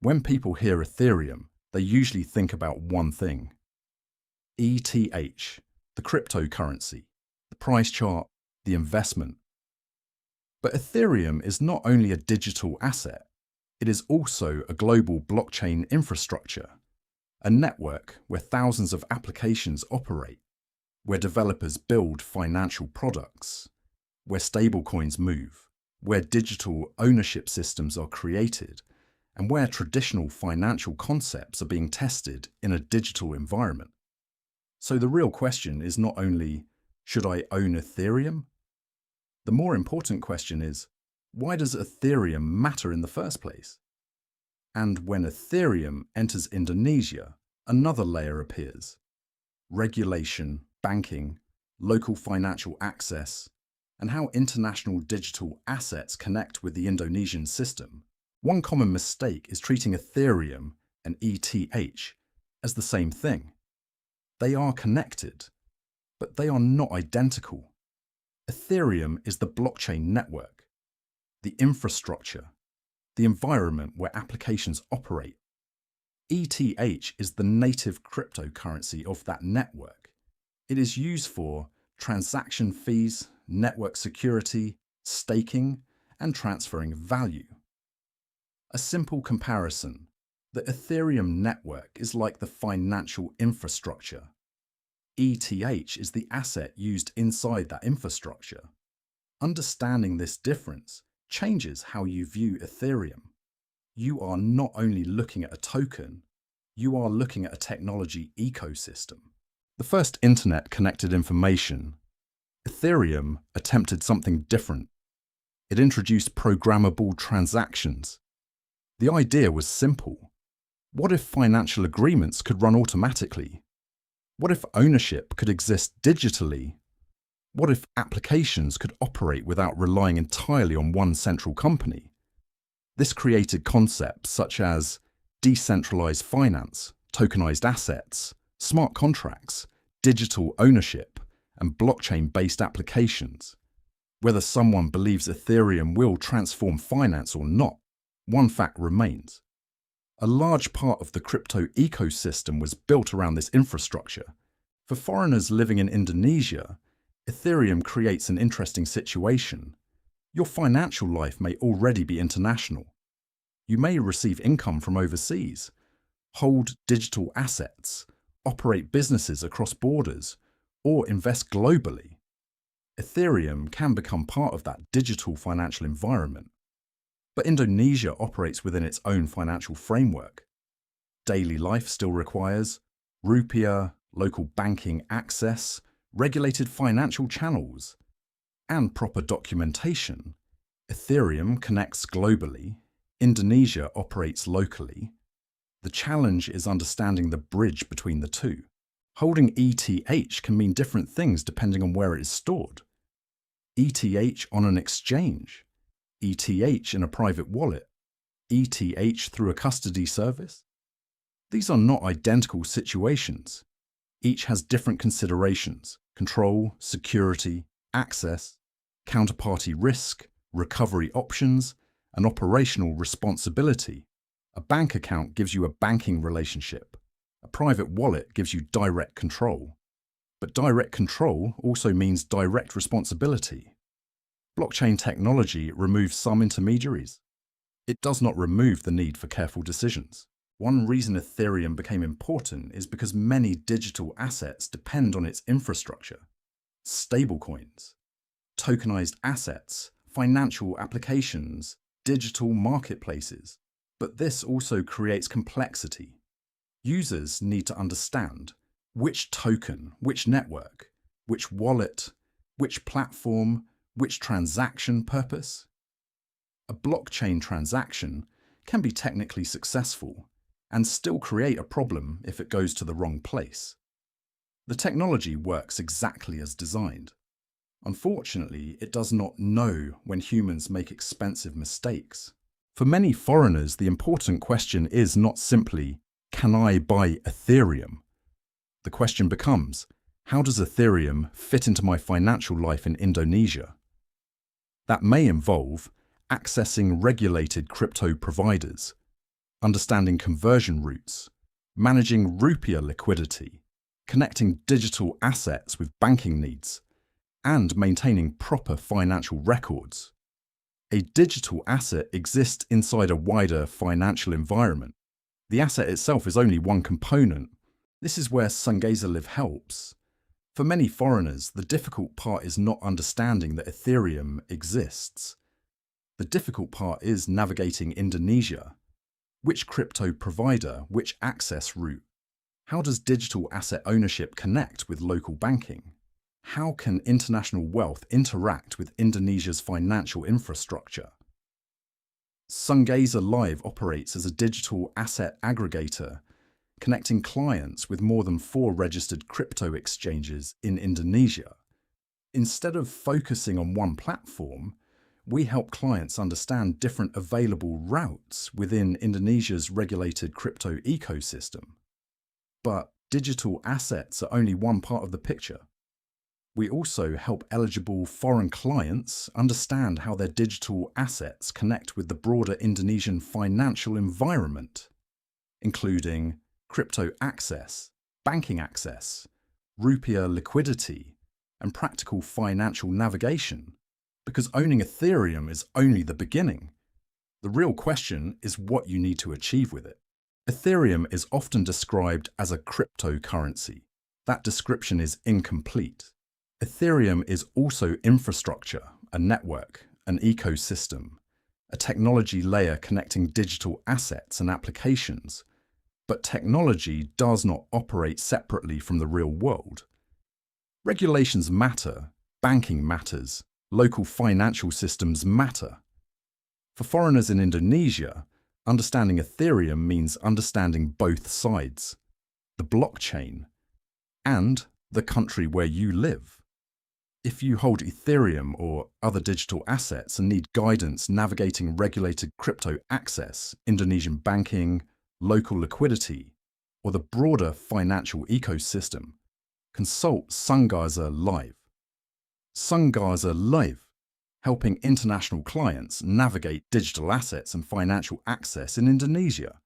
When people hear Ethereum, they usually think about one thing: ETH, the cryptocurrency, the price chart, the investment. But Ethereum is not only a digital asset, it is also a global blockchain infrastructure, a network where thousands of applications operate, where developers build financial products, where stablecoins move, where digital ownership systems are created, and where traditional financial concepts are being tested in a digital environment. So the real question is not only, should I own Ethereum? The more important question is, why does Ethereum matter in the first place? And when Ethereum enters Indonesia, another layer appears: regulation, banking, local financial access, and how international digital assets connect with the Indonesian system. One common mistake is treating Ethereum and ETH as the same thing. They are connected, but they are not identical. Ethereum is the blockchain network, the infrastructure, the environment where applications operate. ETH is the native cryptocurrency of that network. It is used for transaction fees, network security, staking, and transferring value. A simple comparison: the Ethereum network is like the financial infrastructure. ETH is the asset used inside that infrastructure. Understanding this difference changes how you view Ethereum. You are not only looking at a token, you are looking at a technology ecosystem. The first internet-connected information, Ethereum attempted something different. It introduced programmable transactions. The idea was simple. What if financial agreements could run automatically? What if ownership could exist digitally? What if applications could operate without relying entirely on one central company? This created concepts such as decentralized finance, tokenized assets, smart contracts, digital ownership, and blockchain-based applications. Whether someone believes Ethereum will transform finance or not, one fact remains: a large part of the crypto ecosystem was built around this infrastructure. For foreigners living in Indonesia, Ethereum creates an interesting situation. Your financial life may already be international. You may receive income from overseas, hold digital assets, operate businesses across borders, or invest globally. Ethereum can become part of that digital financial environment. But Indonesia operates within its own financial framework. Daily life still requires rupiah, local banking access, regulated financial channels, and proper documentation. Ethereum connects globally. Indonesia operates locally. The challenge is understanding the bridge between the two. Holding ETH can mean different things depending on where it is stored. ETH on an exchange, ETH in a private wallet, ETH through a custody service. These are not identical situations. Each has different considerations: control, security, access, counterparty risk, recovery options, and operational responsibility. A bank account gives you a banking relationship. A private wallet gives you direct control. But direct control also means direct responsibility. Blockchain technology removes some intermediaries. It does not remove the need for careful decisions. One reason Ethereum became important is because many digital assets depend on its infrastructure. Stablecoins, tokenized assets, financial applications, digital marketplaces. But this also creates complexity. Users need to understand which token, which network, which wallet, which platform, which transaction purpose. A blockchain transaction can be technically successful and still create a problem if it goes to the wrong place. The technology works exactly as designed. Unfortunately, it does not know when humans make expensive mistakes. For many foreigners, the important question is not simply, can I buy Ethereum? The question becomes, how does Ethereum fit into my financial life in Indonesia? That may involve accessing regulated crypto providers, understanding conversion routes, managing rupiah liquidity, connecting digital assets with banking needs, and maintaining proper financial records. A digital asset exists inside a wider financial environment. The asset itself is only one component. This is where Sungazer helps. For many foreigners, the difficult part is not understanding that Ethereum exists. The difficult part is navigating Indonesia. Which crypto provider, which access route? How does digital asset ownership connect with local banking? How can international wealth interact with Indonesia's financial infrastructure? Sungazer Live operates as a digital asset aggregator, connecting clients with more than 4 registered crypto exchanges in Indonesia. Instead of focusing on one platform, we help clients understand different available routes within Indonesia's regulated crypto ecosystem. But digital assets are only one part of the picture. We also help eligible foreign clients understand how their digital assets connect with the broader Indonesian financial environment, including crypto access, banking access, rupiah liquidity, and practical financial navigation. Because owning Ethereum is only the beginning. The real question is what you need to achieve with it. Ethereum is often described as a cryptocurrency. That description is incomplete. Ethereum is also infrastructure, a network, an ecosystem, a technology layer connecting digital assets and applications. But technology does not operate separately from the real world. Regulations matter, banking matters, local financial systems matter. For foreigners in Indonesia, understanding Ethereum means understanding both sides, the blockchain and the country where you live. If you hold Ethereum or other digital assets and need guidance navigating regulated crypto access, Indonesian banking, local liquidity, or the broader financial ecosystem, consult Sungazer Live. Sungazer Live, helping international clients navigate digital assets and financial access in Indonesia.